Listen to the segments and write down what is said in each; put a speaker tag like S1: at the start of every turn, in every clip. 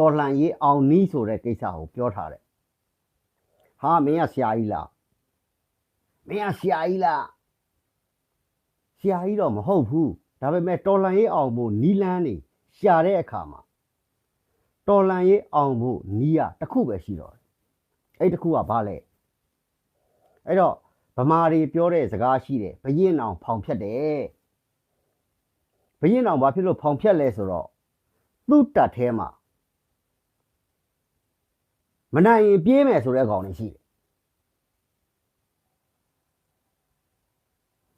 S1: တော်လှန်ရေးအောင်နီးဆိုတဲ့ကိစ္စကိုပြောထားတယ်ဟာမင်းကဆရာကြီးလားမင်းကဆရာကြီးလားဆရာကြီးတော့မဟုတ်ဘူးဒါပေမဲ့တော်လှန်ရေးအောင်ဖို့နီးလန်းနေရှာတဲ့အခါမှာတော်လှန်ရေးအောင်ဖို့နီးရတစ်ခုပဲရှိတော့တယ်အဲ့တစ်ခုကဘာလဲအဲ့တော့ဗမာတွေပြောတဲ့စကားရှိတယ်ဘရင်အောင်ဖောင်ဖြတ်တယ်ဘရင်အောင်ဘာဖြစ်လို့ဖောင်ဖြတ်လဲဆိုတော့သူ့တပ်ထဲမှာမနိုင်ရင်ပြေးမယ်ဆိုတဲ့ကောင်တွေရှိတယ်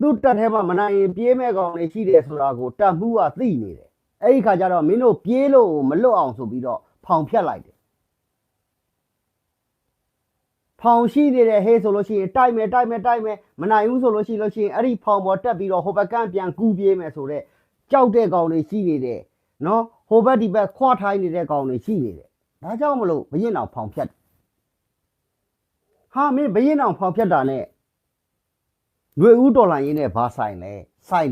S1: သူ့တပ်ထဲမှာမနိုင်ရင်ပြေးမဲ့ကောင်တွေရှိတယ်ဆိုတာကိုတပ်မှုကသိနေတယ်အဲ့ဒီခါကျတော့မင်းတို့ပြေးလို့မလွတ်အောင်ဆိုပြီးတော့ဖောင်ဖြတ်လိုက်တယ်ဖောင်ရှိနေတဲ့ဟေးဆိုလို့ရှိရင်တိုက်မယ်မနိုင်ဘူးဆိုလို့ရှိရင်အဲ့ဒီဖောင်ပေါ်တက်ပြီးတော့ဟိုဘက်ကပြန်ကူးပြေးမယ်ဆိုတော့ကြောက်တဲ့ကောင်တွေရှိနေတယ်နော်ဟိုဘက်ဒီဘက်ခွာထိုင်းနေတဲ့ကောင်တွေရှိနေတယ်ဒါကြောင့်မလို့ဘရင်အောင်ဖောင်ဖြတ်ဟာမင်းဘရင်အောင်ဖောင်ဖြတ်တာနဲ့ຫນွေဦးတော်လှန်ရေးနဲ့ဘာဆိုင်လဲဆိုင်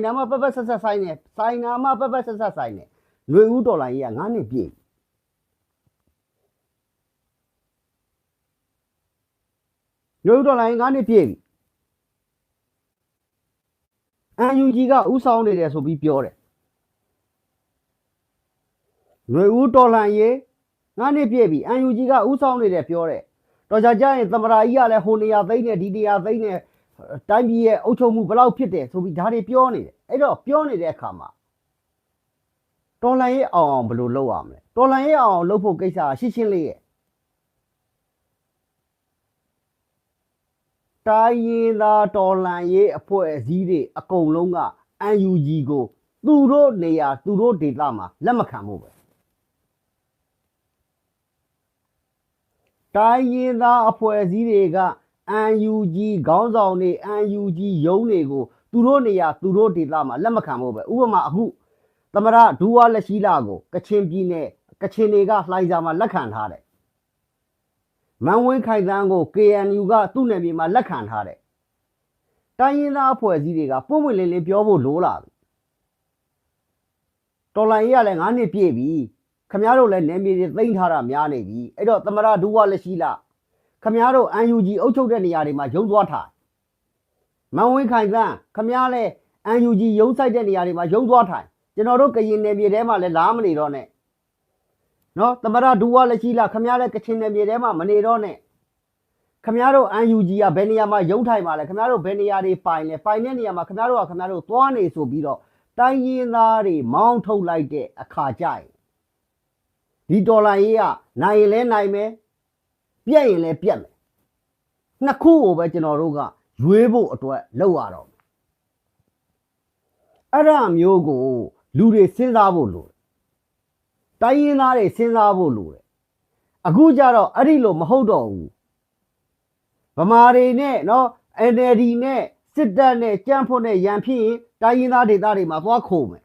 S1: နာမှာပက်ဆက်ဆက်ဆိုင်နေဆိုင်နာမှာပက်ဆက်ဆက်ဆိုင်နေຫນွေဦးတော်လှန်ရေးက9နှစ်ပြည့်ຫນွေဦးတော်လှန်ရေး9နှစ်ပြည့်ပြီUNG ကဥဆောင်နေတယ်ဆိုပြီးပြောတယ်ຫນွေဦးတော်လှန်ရေး9နှစ်ပြည့်ပြီ UNG ကဥဆောင်နေတယ်ပြောတယ်တော်ကြရင်သမရာကြီးကလည်းဟိုနေရာသိမ်းနေဒီနေရာသိမ်းနေတိုင်းပြည်ရဲ့အုပ်ချုပ်မှုဘယ်လောက်ဖြစ်တယ်ဆိုပြီးဒါတွေပြောနေတယ်အဲ့တော့ပြောနေတဲ့အခါမှာတော်လှန်ရေးအောင်ဘယ်လိုလုပ်ရမလဲတော်လှန်ရေးအောင်လုပ်ဖို့ကိစ္စရှင်းလေးရဲ့တိုင်းရင်းသားတော်လှန်ရေးအဖွဲ့အစည်းတွေအကုန်လုံးက UNG ကိုသူတို့နေရာသူတို့ဒေသမှာလက်မခံဖို့ပဲတိုင်းရင်းသားအဖွဲ့အစည်းတွေက UNG ခေါင်းဆောင်တွေ UNG ရုံးတွေကိုသူတို့နေရာသူတို့ဒေသမှာလက်မခံဖို့ပဲဥပမာအခုသမရဒူဝါလက်ရှိလာကိုကချင်ပြည်နယ်ကချင်တွေကလှိုင်စာမှာလက်ခံထားတယ်မန်ဝင်းခိုင်တန်းကို KNU ကသူ့နယ်မြေမှာလက်ခံထားတယ်တိုင်းရင်းသားအဖွဲ့အစည်းတွေကပုံမှန်လေးပြောဖို့လိုလာပြီတော်လိုင်းကြီးကလည်း9နှစ်ပြည့်ပြီခမားတို့လည်းနယ်မြေတွေသိမ်းထားတာများနေပြီအဲ့တော့သမရဒူဝါလက်ရှိလာခမားတို့ UNG အုပ်ချုပ်တဲ့နေရာတွေမှာရုံးသွားထားမန်ဝင်းခိုင်တန်းခမားလည်း UNG ရုံးဆိုင်တဲ့နေရာတွေမှာရုံးသွားထိုင်ကျွန်တော်တို့ကရင်နယ်မြေထဲမှာလည်းလာမနေတော့နဲ့နော်သမရဒူဝါလက်ရှိလာခမားလည်းကချင်နယ်မြေထဲမှာမနေတော့နဲ့ခမားတို့ UNG ကဘယ်နေရာမှာရုံးထိုင်မှာလဲခမားတို့ဘယ်နေရာတွေပိုင်လဲပိုင်တဲ့နေရာမှာခမားတို့သွားနေဆိုပြီးတော့တိုင်းရင်းသားတွေမောင်းထုတ်လိုက်တဲ့အခါကျရင်ဒီတော်လှန်ရေးကနိုင်ရင်လဲနိုင်မယ်ပြက်ရင်လဲပြက်မယ်နှစ်ခုကိုပဲကျွန်တော်တို့ကရွေးဖို့အတွက်လုပ်ရတော့အဲ့ဒါမျိုးကိုလူတွေစဉ်းစားဖို့လိုတယ်တိုင်းရင်းသားတွေစဉ်းစားဖို့လိုတယ်အခုကြတော့အဲ့ဒီလိုမဟုတ်တော့ဘူးဗမာတွေနဲ့နော် NLD နဲ့စစ်တပ်နဲ့ကြမ်းဖွတ်နဲ့ရန်ဖြစ်ရင်တိုင်းရင်းသားဒေသတွေမှာသွားခိုးမယ်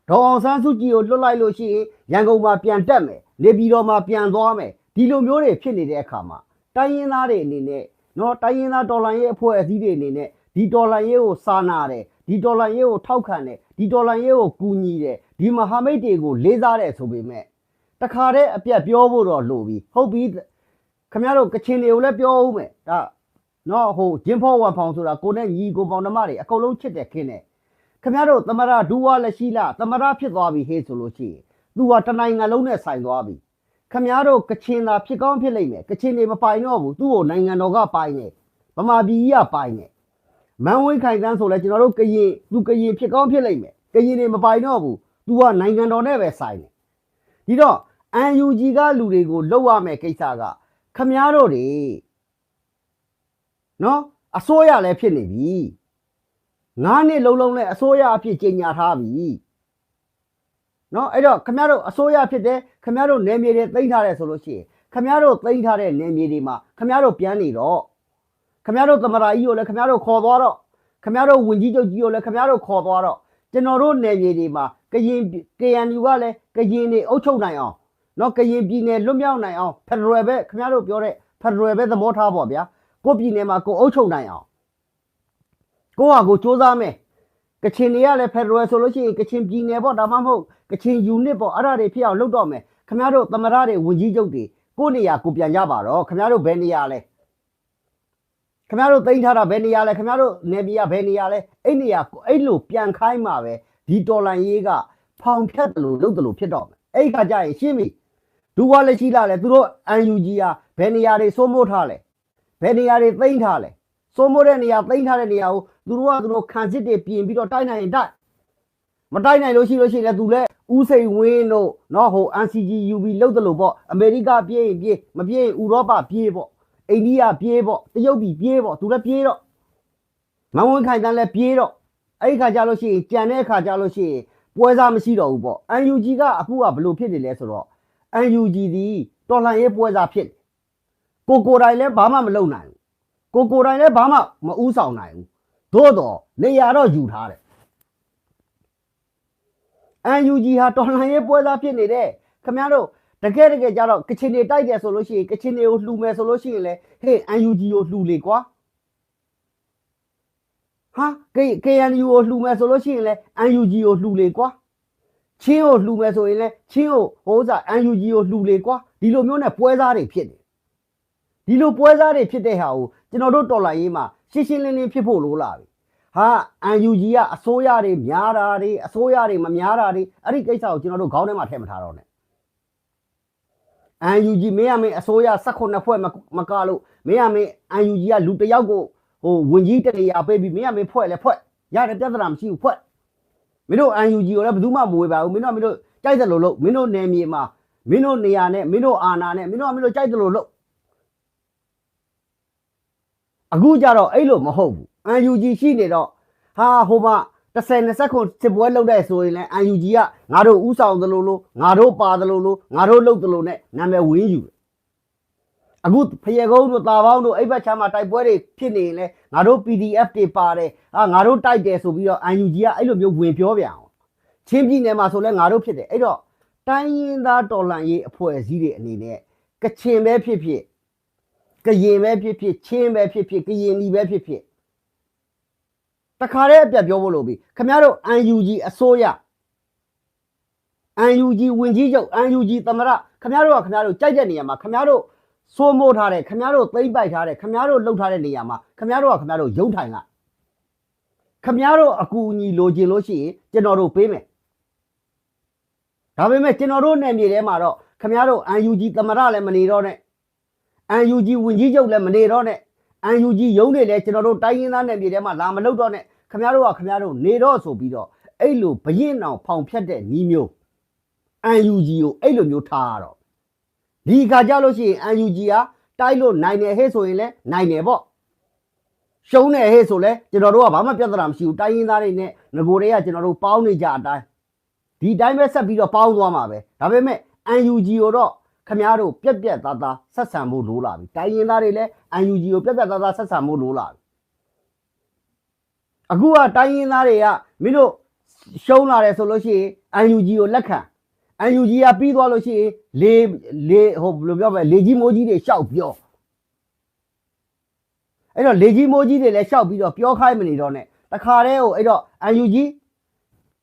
S1: ဒေါ်အောင်ဆန်းစုကြည်ကိုလွတ်လိုက်လို့ရှိရင်ရန်ကုန်မှာပြန်တက်မယ်နေပြည်တော်မှာပြန်သွားမယ်ဒီလိုမျိုးတွေဖြစ်နေတဲ့အခါမှာတိုင်းရင်းသားတွေအနေနဲ့နော်တိုင်းရင်းသားတော်လှန်ရေးအဖွဲ့အစည်းတွေအနေနဲ့ဒီတော်လှန်ရေးကိုစာနာတယ်ဒီတော်လှန်ရေးကိုထောက်ခံတယ်ဒီတော်လှန်ရေးကိုကူညီတယ်ဒီမဟာမိတ်တွေကိုလေးစားတယ်ဆိုပေမဲ့တခါတည်းအပြတ်ပြောဖို့တော့လိုပြီဟုတ်ပြီခင်ဗျားတို့ကချင်တွေကိုလည်းပြောဦးမယ်ဒါနော်ဟိုဂျင်းဖောဝမ်ဖောင်ဆိုတာကိုနဲ့ညီကိုပေါင်နှမတွေအကုန်လုံးချစ်တယ်ခင်းတယ်ခင်ဗျားတို့သမရဒူဝါလက်ရှိလာသမရဖြစ်သွားပြီဟေးဆိုလို့ရှိရင်သူကတနိုင်ငံလုံးနဲ့ဆိုင်သွားပြီခင်ဗျားတို့ကချင်သာဖြစ်ကောင်းဖြစ်လိမ့်မယ်ကချင်တွေမပိုင်တော့ဘူးသူ့ကိုနိုင်ငံတော်ကပိုင်တယ်ဗမာပြည်ကြီးကပိုင်တယ်မန်ဝင်းခိုင်တန်းဆိုလဲကျွန်တော်တို့ကရင်သူကရင်ဖြစ်ကောင်းဖြစ်လိမ့်မယ်ကရင်တွေမပိုင်တော့ဘူးသူကနိုင်ငံတော်နဲ့ပဲဆိုင်တယ်ဒီတော့ UNG ကလူတွေကိုလှုပ်ရမယ်ကိစ္စကခမားတို့တွေနော်အစိုးရလည်းဖြစ်နေပြီ9နှစ်လုံးနဲ့အစိုးရအဖြစ်ကြေညာထားပြီနော်အဲ့တော့ခမားတို့အစိုးရဖြစ်တယ်ခမားတို့နယ်မြေတွေသိမ်းထားတယ်ဆိုလို့ရှိရင်ခမားတို့သိမ်းထားတဲ့နယ်မြေတွေမှာခမားတို့ပြန်နေတော့ခမားတို့သမရာကြီးကိုလည်းခမားတို့ခေါ်သွားတော့ခမားတို့ဝင်ကြီးချုပ်ကြီးကိုလည်းခမားတို့ခေါ်သွားတော့ကျွန်တော်တို့နယ်မြေတွေမှာကရင် KNU ကလည်းကရင်တွေအုပ်ချုပ်နိုင်အောင်နော်ကရင်ပြည်နယ်လွတ်မြောက်နိုင်အောင်ဖက်ဒရယ်ပဲခမားတို့ပြောတဲ့ဖက်ဒရယ်ပဲသဘောထားပါဗျာကိုပြည်နယ်မှာကိုအုပ်ချုပ်နိုင်အောင်ကိုဟာကိုစ조사မယ်ကချင်တွေကလည်းဖက်ဒရယ်ဆိုလို့ရှိရင်ကချင်ပြည်နယ်ပေါ့ဒါမှမဟုတ်ကချင်ယူနစ်ပေါ့အဲ့ဒါတွေဖြစ်အောင်လုပ်တော့မယ် ခမားတို့သမရတွေဝင်ကြီးချုပ်တွေကိုနေရာကိုပြန်ကြပါတော့ခမားတို့ဘယ်နေရာလဲခမားတို့သိမ်းထားတာဘယ်နေရာလဲခမားတို့နေပြည်တော်ဘယ်နေရာလဲအဲ့နေရာအဲ့လိုပြန်ခိုင်းမှာပဲဒီတော်လန်ရေးကဖောင်ဖြတ်တယ်လို့လုပ်တယ်လို့ဖြစ်တော့မယ်အဲ့ခါကျရင်ရှင်းပြီဒူဝါလက်ရှိလာလဲသူတို့ UNG ဟာဘယ်နေရာတွေစိုးမိုးထားလဲဘယ်နေရာတွေသိမ်းထားလဲစိုးမိုးတဲ့နေရာသိမ်းထားတဲ့နေရာကိုသူတို့ခံစစ်တွေပြင်ပြီးတော့တိုက်နိုင်ရင်တိုက်မတိုက်နိုင်လို့ရှိရင်သူလည်းဦးစိန်ဝင်းတို့နော်ဟို NCGUB လောက်တယ်လို့ပေါ့အမေရိကပြေးရင်ပြေးမပြေးရင်ဥရောပပြေးပေါ့အိန္ဒိယပြေးပေါ့တရုတ်ပြည်ပြေးပေါ့သူလည်းပြေးတော့မဝင်းခိုင်တန်းလည်းပြေးတော့အဲ့ဒီခါကြလို့ရှိရင်ကြံတဲ့ခါကြလို့ရှိရင်ပွဲစားမရှိတော့ဘူးပေါ့ UNG ကအခုကဘလို့ဖြစ်နေလဲဆိုတော့ UNG ဒီတော်လှန်ရေးပွဲစားဖြစ်ကိုတိုင်လည်းဘာမှမလုပ်နိုင်ဘူးကိုတိုင်လည်းဘာမှမဥဆောင်နိုင်ဘူးသို့တော့နေရာတော့ယူထားတယ်UNG ဟာတော်လှန်ရေးပွဲစားဖြစ်နေတဲ့ခင်ဗျားတို့တကယ်ကြတော့ကချင်တွေတိုက်တယ်ဆိုလို့ရှိရင်ကချင်တွေကိုလှူမယ်ဆိုလို့ရှိရင်လေဟေး UNG ကိုလှူလေကွာဟာ KNU ကိုလှူမယ်ဆိုလို့ရှိရင်လေ UNG ကိုလှူလေကွာချင်းကိုလှူမယ်ဆိုရင်လေချင်းကိုဟိုးစား UNG ကိုလှူလေကွာဒီလိုမျိုးနဲ့ပွဲစားတွေဖြစ်တယ်ဒီလိုပွဲစားတွေဖြစ်တဲ့ဟာကိုကျွန်တော်တို့တော်လှန်ရေးမှာရှင်းလင်းဖြစ်ဖို့လိုလာပြီဟာ UNG ကအစိုးရတွေများတာတွေအစိုးရတွေမများတာတွေအဲ့ဒီကိစ္စကိုကျွန်တော်တို့ခေါင်းထဲမှာထည့်မထားတော့နဲ့ UNG မင်းအစိုးရ18ဖွဲ့မကလို့မင်းUNG ကလူတယောက်ကိုဟိုဝင်ကြီးတနေရာပေးပြီးမင်းဖွဲ့လဲဖွဲ့ရတယ်ပြဿနာမရှိဘူးဖွဲ့မင်းတို့ UNG ကိုလည်းဘယ်သူမှမဝေပါဘူးမင်းတို့ကြိုက်တယ်လို့လို့မင်းတို့နယ်မြေမှာမင်းတို့နေရာနဲ့မင်းတို့အာဏာနဲ့မင်းတို့ကြိုက်တယ်လို့လို့အခုကြတော့အဲ့လိုမဟုတ်ဘူး UNG ရှိနေတော့ဟာဟိုမှာ10-20ခုစစ်ပွဲလုပ်တဲ့ဆိုရင်လည်း UNG ကငါတို့ဥဆောင်သလိုလို့ငါတို့ပါသလိုလို့ငါတို့လုပ်သလိုနဲ့နာမည်ဝင်းယူတယ်အခုဖရေကုန်းတို့တာပေါင်းတို့အဲ့ဘက်ချမ်းမှာတိုက်ပွဲတွေဖြစ်နေရင်လည်းငါတို့ PDF တွေပါတယ်ဟာငါတို့တိုက်တယ်ဆိုပြီးတော့ UNG ကအဲ့လိုမျိုးဝင်ပြောပြန်အောင်ချင်းပြည်နယ်မှာဆိုလဲငါတို့ဖြစ်တယ်အဲ့တော့တိုင်းရင်းသားတော်လှန်ရေးအဖွဲ့အစည်းတွေအနေနဲ့ကချင်ပဲဖြစ်ဖြစ်ကရင်ပဲဖြစ်ဖြစ်ချင်းပဲဖြစ်ဖြစ်ကရင်နီပဲဖြစ်ဖြစ်တခါတည်းအပြတ်ပြောဖို့လို့ပြီခင်ဗျားတို့ UNG အစိုးရ UNG ဝင်ကြီးချုပ် UNG သမရခင်ဗျားတို့ကြိုက်တဲ့နေရာမှာခင်ဗျားတို့စိုးမိုးထားတယ်ခင်ဗျားတို့သိမ့်ပိုက်ထားတယ်ခင်ဗျားတို့လှုပ်ထားတဲ့နေရာမှာခင်ဗျားတို့ရုံထိုင်လာခင်ဗျားတို့အကူအညီလိုချင်လို့ရှိရင်ကျွန်တော်တို့ပေးမယ်ဒါပေမဲ့ကျွန်တော်တို့နယ်မြေထဲမှာတော့ခင်ဗျားတို့ UNG သမရလည်းမနေတော့နဲ့ UNG ဝင်ကြီးချုပ်လည်းမနေတော့နဲ့ UNG ရုံးတွေလည်းကျွန်တော်တို့တိုင်းရင်းသားနယ်မြေထဲမှာလာမလုပ်တော့နဲ့ခင်ဗျားတို့နေတော့ဆိုပြီးတော့အဲ့လိုဘရင်အောင်ဖောင်ဖြတ်တဲ့နီးမျိုး UNG ကိုအဲ့လိုမျိုးထားရတော့ဒီခါကြလို့ရှိရင် UNG ကတိုက်လို့နိုင်တယ်ဟဲ့ဆိုရင်လည်းနိုင်တယ်ပေါ့ရှုံးတယ်ဟဲ့ဆိုလဲကျွန်တော်တို့ကဘာမှပြဿနာမရှိဘူးတိုင်းရင်းသားတွေနဲ့ငကိုတွေကကျွန်တော်တို့ပေါင်းနေကြအတိုင်းဒီတိုင်းပဲဆက်ပြီးတော့ပေါင်းသွားမှာပဲဒါပေမဲ့ UNG ကိုတော့ခင်ဗျားတို့ပြက်သားသားဆက်ဆံဖို့လိုလာပြီတိုင်းရင်းသားတွေလည်း UNG ကိုပြက်သားသားဆက်ဆံဖို့လိုလာပြီအခုကတိုင်းရင်းသားတွေကမင်းတို့ရှုံးလာတယ်ဆိုလို့ရှိရင် UNG ကိုလက်ခံ UNG ကပြီးသွားလို့ရှိရင်လေဟိုဘယ်လိုပြောမလဲလေကြီးမိုးကြီးတွေရှောက်ပြောအဲ့တော့လေကြီးမိုးကြီးတွေလည်းရှောက်ပြီးတော့ပြောခိုင်းမနေတော့နဲ့တခါတည်းဟိုအဲ့တော့ UNG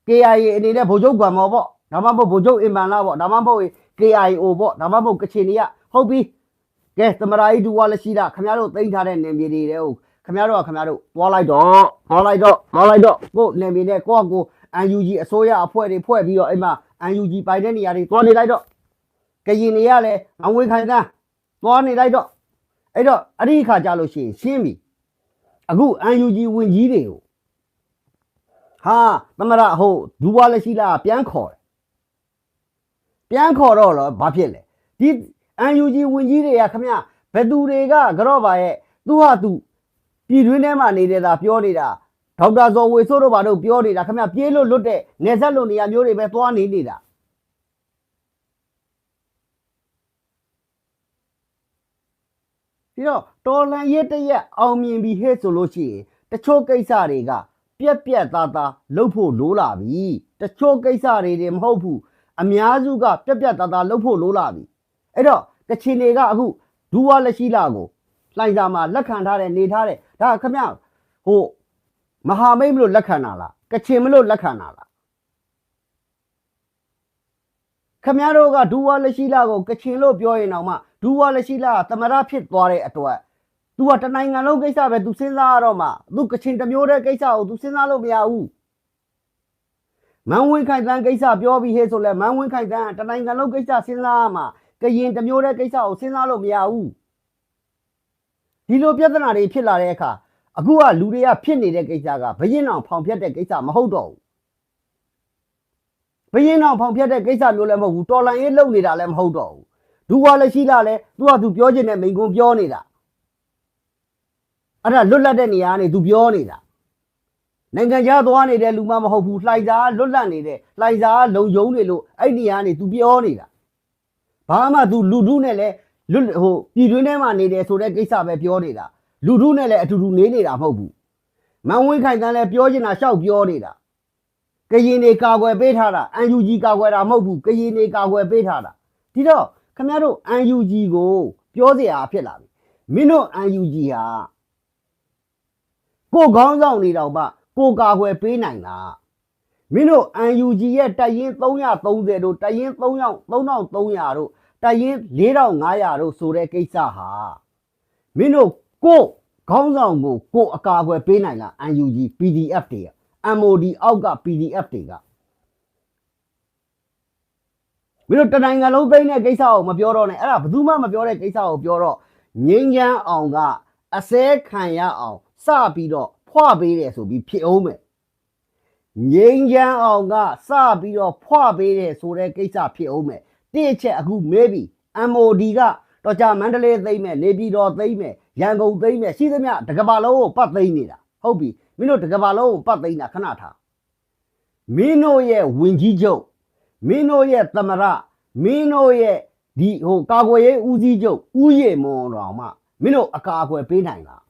S1: KIA အနေနဲ့ဗိုလ်ချုပ်ကွမ်မော်ပေါ့ဒါမှမဟုတ်ဗိုလ်ချုပ်အင်ပန်လာပေါ့ဒါမှမဟုတ် KIO ပေါ့ဒါမှမဟုတ်ကချင်တွေကဟုတ်ပြီကဲသမရာကြီးဒူဝါလက်ရှိတာခင်ဗျားတို့သိမ်းထားတဲ့နယ်မြေတွေတဲ့ဟုတ်ခင်ဗျားတို့သွားလိုက်တော့ကိုနယ်မြေနဲ့ကို UNG အစိုးရအဖွဲ့တွေဖွဲ့ပြီးတော့အဲ့မှာ UNG ပိုင်တဲ့နေရာတွေသွားနေလိုက်တော့ကရင်တွေကလည်းအဝေးခိုင်တန်းသွားနေလိုက်တော့အဲ့တော့အဲ့ဒီခါကြလို့ရှိရင်ရှင်းပြီအခု UNG ဝင်ကြီးတွေကိုဟာသမရဟိုဒူဝါလက်ရှိလာပြန်ခေါ်တော့ဘာဖြစ်လဲဒီ UNG ဝင်ကြီးတွေကခမရဘယ်သူတွေကကြော့ပါရဲ့သူဟာသူပြည်တွင်းထဲမှာနေတာပြောနေတာဒေါက်တာဇော်ဝေစိုးတို့ဘာတို့ပြောနေတာခမရပြေးလို့လွတ်တဲ့နေဆက်လို့နေရာမျိုးတွေပဲသွားနေတာဒီတော့တော်လန်ရဲ့တရက်အောင်မြင်ပြီးဟဲ့ဆိုလို့ရှိရင်တချို့ကိစ္စတွေကပြက်သားလှုပ်ဖို့လိုလာပြီတချို့ကိစ္စတွေမဟုတ်ဘူးအများစုကပြက်သားလှုပ်ဖို့လိုလာပြီအဲ့တော့ကချင်တွေကအခုဒူဝါလက်ရှိလာကိုလှိုင်စာမှာလက်ခံထားတယ်နေထားတယ်ဒါခမဟိုမဟာမိတ်မလို့လက်ခံတာလားကချင်မလို့လက်ခံတာလား Camaro ကဒူဝါလက်ရှိလာကိုကချင်လို့ပြောရင်တော့မှဒူဝါလက်ရှိလာသမရဖြစ်သွားတဲ့အတွက် तू ကတနိုင်ငံလုံးကိစ္စပဲ तू စဉ်းစားရတော့မှ तू ကချင်တစ်မျိုးတည်းကိစ္စကို तू စဉ်းစားလို့မရဘူးမန်ဝင်းခိုင်တန်းကိစ္စပြောပြီးဟဲ့ဆိုလဲမန်ဝင်းခိုင်တန်းတနိုင်ငံလုံးကိစ္စစဉ်းစားရမှာကရင်တစ်မျိုးတည်းကိစ္စကိုစဉ်းစားလို့မရဘူးဒီလိုပြဿနာတွေဖြစ်လာတဲ့အခါအခုကလူတွေကဖြစ်နေတဲ့ကိစ္စကဘရင်အောင်ဖောင်ဖြတ်တဲ့ကိစ္စမဟုတ်တော့ဘူးဘရင်အောင်ဖောင်ဖြတ်တဲ့ကိစ္စမျိုးလည်းမဟုတ်ဘူးတော်လန်ရေးလုပ်နေတာလည်းမဟုတ်တော့ဘူးဒူဝါလည်းရှိလာလဲသူကသူပြောချင်တဲ့မိန်ကွန်းပြောနေတာအဲ့ဒါလွတ်လပ်တဲ့နေရာကနေသူပြောနေတာနိုင်ငံခြားသွားနေတဲ့လူမှမဟုတ်ဘူးလှိုင်စားလွတ်လပ်နေတဲ့လှိုင်စားလုံယုံနေလို့အဲ့ဒီနေရာကနေသူပြောနေတာဘာမှသူလူထုနဲ့လည်းဟိုပြည်တွင်းထဲမှာနေတယ်ဆိုတဲ့ကိစ္စပဲပြောနေတာလူထုနဲ့လည်းအတူတူနေနေတာမဟုတ်ဘူးမန်ဝင်းခိုင်တန်းလည်းပြောချင်တာရှောက်ပြောနေတာကရင်တွေကာကွယ်ပေးထားတာ UNG ကာကွယ်တာမဟုတ်ဘူးကရင်တွေကာကွယ်ပေးထားတာဒီတော့ခင်ဗျားတို့ UNG ကိုပြောเสียဖြစ်လာပြီမင်းတို့ UNG ဟာကိုခေါင်းဆောင်နေတော့မှကိုကာကွယ်ပေးနိုင်လားမင်းတို့ UNG ရဲ့တပ်ရင်း330တို့တပ်ရင်း3300တို့တပ်ရင်း4500တို့ဆိုတဲ့ကိစ္စဟာမင်းတို့ကိုခေါင်းဆောင်ကိုကိုအကာအကွယ်ပေးနိုင်လား UNG PDF တွေက MOD အောက်က PDF တွေကမင်းတို့တနိုင်ငံလုံးသိမ်းတဲ့ကိစ္စကိုမပြောတော့နဲ့အဲ့ဒါဘယ်သူမှမပြောတဲ့ကိစ္စကိုပြောတော့ငင်းချမ်းအောင်ကအစဲခံရအောင်စပြီးတော့ဖွာပေးတယ်ဆိုပြီးဖြစ်အောင်မယ်ငင်းချမ်းအောင်ကစပြီးတော့ဖွာပေးတယ်ဆိုတဲ့ကိစ္စဖြစ်အောင်မယ်တစ်ချက်အခုမေးပြီ MOD ကတော့ကြာမန္တလေးသိမ်းမယ်နေပြည်တော်သိမ်းမယ်ရန်ကုန်သိမ်းမယ်ရှိသမျှတကဘာလုံးကိုပတ်သိမ်းနေတာဟုတ်ပြီမင်းတို့တကဘာလုံးကိုပတ်သိမ်းတာခဏထားမင်းတို့ရဲ့ဝင်ကြီးချုပ်မင်းတို့ရဲ့သမရမင်းတို့ရဲ့ဒီဟိုကာကွယ်ရေးဦးစီးချုပ်ဦးရေမွန်တော်မှမင်းတို့အကာအကွယ်ပေးနိုင်လား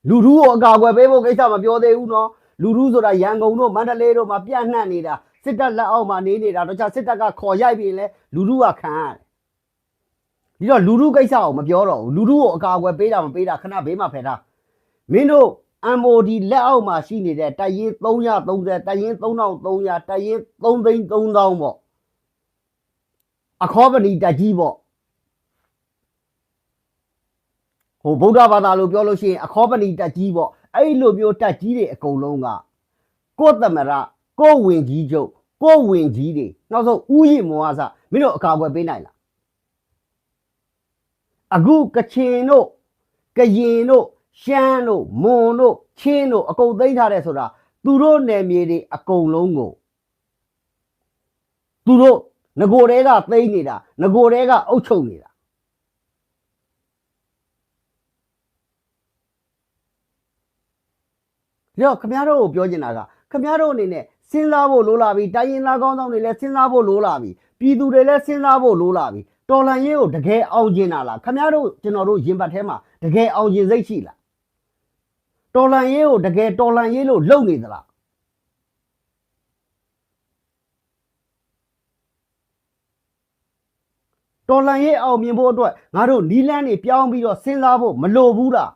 S1: လူထုကိုအကာအကွယ်ပေးဖို့ကိစ္စမပြောသေးဘူးနော်လူထုဆိုတာရန်ကုန်တို့မန္တလေးတို့မှာပြန့်နှံ့နေတာစစ်တပ်လက်အောက်မှာနေနေတာတော့ကြာစစ်တပ်ကခေါ်ရိုက်ပြီးလဲလူထုကခံရတယ်ဒီတော့လူထုကိစ္စကိုမပြောတော့ဘူးလူထုကိုအကာအကွယ်ပေးတာမပေးတာခဏဘေးမှာဖယ်ထားမင်းတို့ MOD လက်အောက်မှာရှိနေတဲ့တပ်ရင်း330တပ်ရင်း3300တပ်ရင်း33000ပေါ့အခေါ်ပဏီတက်ကြီးပေါ့ဟိုဗုဒ္ဓဘာသာလို့ပြောလို့ရှိရင်အခေါ်ပဏီတက်ကြီးပေါ့အဲ့လိုမျိုးတက်ကြီးတွေအကုန်လုံးကကိုယ်သမရကိုဝင်ကြီးချုပ်ကိုဝင်ကြီးတွေနောက်ဆုံးဥယျာဉ်မောအစမင်းတို့အကာအကွယ်ပေးနိုင်လားအခုကချင်တို့ကရင်တို့ရှမ်းတို့မွန်တို့ချင်းတို့အကုန်သိမ်းထားတယ်ဆိုတာသူတို့နယ်မြေတွေအကုန်လုံးကိုသူတို့ငကိုတဲကသိမ်းနေတာငကိုတဲကအုပ်ချုပ်နေတာဒီတော့ခင်ဗျားတို့ကိုပြောချင်တာကခင်ဗျားတို့အနေနဲ့စဉ်းစားဖို့လိုလာပြီတိုင်းရင်းသားကောင်းဆောင်တွေလည်းစဉ်းစားဖို့လိုလာပြီပြည်သူတွေလည်းစဉ်းစားဖို့လိုလာပြီတော်လန်ရေးကိုတကယ်အောင်ကျင်တာလားခင်ဗျားတို့ကျွန်တော်တို့ရင်ပတ်ထဲမှာတကယ်အောင်ကျင်စိတ်ရှိလားတော်လန်ရေးကိုတကယ်တော်လန်ရေးလို့လုပ်နေသလားတော်လန်ရေးအောင်မြင်ဖို့အတွက်ငါတို့နီးလန်းတွေပြောင်းပြီးတော့စဉ်းစားဖို့မလိုဘူးလား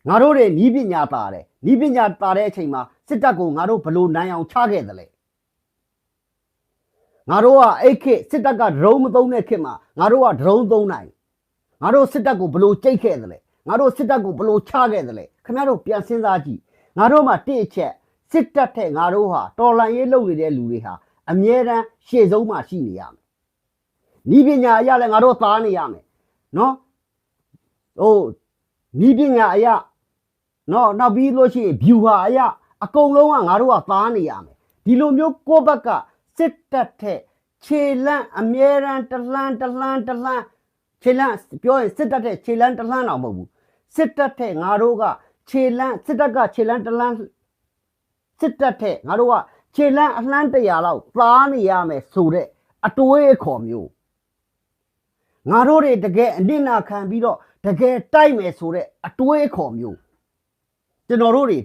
S1: ငါတို့တွေနီးပညာတာတယ်နီးပညာတာတဲ့အချိန်မှာစစ်တပ်ကိုငါတို့ဘလို့နိုင်အောင်ချခဲ့တယ်လေငါတို့ကအဲ့ခေတ်စစ်တပ်ကဒရုန်းမသုံးတဲ့ခေတ်မှာငါတို့ကဒရုန်းသုံးနိုင်ငါတို့စစ်တပ်ကိုဘလို့ကြိတ်ခဲ့တယ်လေငါတို့စစ်တပ်ကိုဘလို့ချခဲ့တယ်လေခင်ဗျားတို့ပြန်စဉ်းစားကြည့်ငါတို့မှာတစ်ချက်စစ်တပ်ထက်ငါတို့ဟာတော်လန်ရေးလုပ်နေတဲ့လူတွေဟာအမြဲတမ်းရှေ့ဆုံးမှာရှိနေရမယ်နီးပညာအရလည်းငါတို့သားနေရမယ်နော်ဟိုနီးပညာအရနော်နောက်ပြီးလို့ရှိရင် view ဟာအရအကုန်လုံးကငါတို့ကသားနေရမယ်ဒီလိုမျိုးကိုယ့်ဘက်ကစစ်တပ်ထက်ခြေလန့်အမြဲတမ်းတလှမ်းခြေလန့်ပြောရင်စစ်တပ်ထက်ခြေလန့်တလှမ်းတော့မဟုတ်ဘူးစစ်တပ်ထက်ငါတို့ကခြေလန့်စစ်တပ်ကခြေလန့်တလှမ်းစစ်တပ်ထက်ငါတို့ကခြေလန့်အလှမ်း100လောက်သားနေရမယ်ဆိုတဲ့အတွေးအခေါ်မျိုးငါတို့တွေတကယ်အနစ်နာခံပြီးတော့တကယ်တိုက်မယ်ဆိုတဲ့အတွေးအခေါ်မျိုးကျွန်တော်တို့တွေ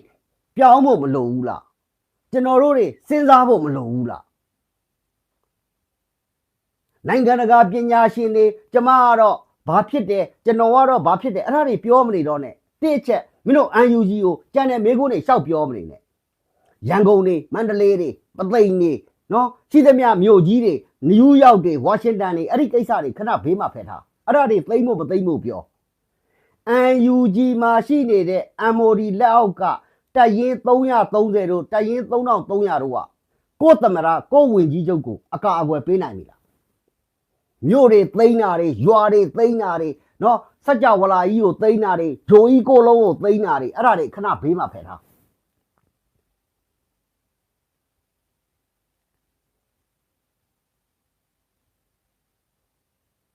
S1: ပြောင်းဖို့မလိုဘူးလားကျွန်တော်တို့တွေစဉ်းစားဖို့မလိုဘူးလားနိုင်ငံတကာပညာရှင်တွေကျမကတော့ဘာဖြစ်တယ်ကျွန်တော်ကတော့ဘာဖြစ်တယ်အဲ့ဒါတွေပြောမနေတော့နဲ့တစ်ချက်မင်းတို့ UNG ကိုကြံတဲ့မိကုန်းတွေရှောက်ပြောမနေနဲ့ရန်ကုန်တွေမန္တလေးတွေပသိမ်တွေ နော်ရှိသမျှမြို့ကြီးတွေနယူးယောက်တွေဝါရှင်တန်တွေအဲ့ဒီကိစ္စတွေခဏဘေးမှာဖယ်ထားအဲ့ဒါတွေသိမ့်ဖို့မသိမ့်ဖို့ပြော UNG မှာရှိနေတဲ့ MOD လက်အောက်ကတပ်ရင်း330တို့တပ်ရင်း3300တို့ကကိုယ်သမရကိုယ်ဝင်ကြီးချုပ်ကိုအကာအကွယ်ပေးနိုင်ပြီလားမြို့တွေသိမ်းတာတွေရွာတွေသိမ်းတာတွေနော်စัจ java လာကြီးကိုသိမ်းတာတွေဂျိုကြီးကိုလုံးကိုသိမ်းတာတွေအဲ့ဒါတွေခဏဘေးမှာဖယ်ထား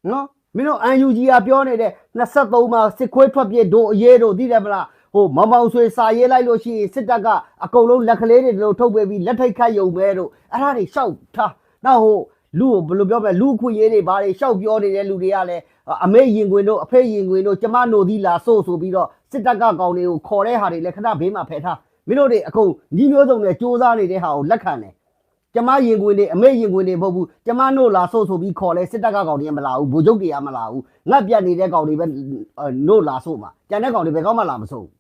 S1: နော်မင်းတို့ UNG ကပြောနေတဲ့23မှာစစ်ခွေးထွက်ပြစ်တို့အရေးတို့သိတယ်မလားဟိုမောင်မောင်ဆွေစာရေးလိုက်လို့ရှိရင်စစ်တပ်ကအကုန်လုံးလက်ကလေးတွေတို့ထုတ်ပေးပြီးလက်ထိတ်ခတ်ယုံပဲတို့အဲ့ဒါတွေရှောက်ထားနောက်ဟိုလူကိုဘယ်လိုပြောမလဲလူခွင့်ရေးတွေဘာတွေရှောက်ပြောနေတဲ့လူတွေကလည်းအမေရင်ခွင်တို့အဖေရင်ခွင်တို့ကျမနိုသီးလာဆို့ဆိုပြီးတော့စစ်တပ်ကကောင်တွေကိုခေါ်တဲ့ဟာတွေလည်းခဏဘေးမှာဖယ်ထားမင်းတို့တွေအကုန်ညီမျိုးစုံနဲ့စူးစမ်းနေတဲ့ဟာကိုလက်ခံတယ်ကျမရင်ခွင်တွေအမေရင်ခွင်တွေမဟုတ်ဘူးကျမနို့လာဆို့ဆိုပြီးခေါ်လဲစစ်တပ်ကကောင်တွေမလာဘူးဗိုလ်ချုပ်တွေကမလာဘူးငတ်ပြတ်နေတဲ့ကောင်တွေပဲနို့လာဆို့မှာကျန်တဲ့ကောင်တွေဘယ်ကောင်းမှလာမဆို့ဘူး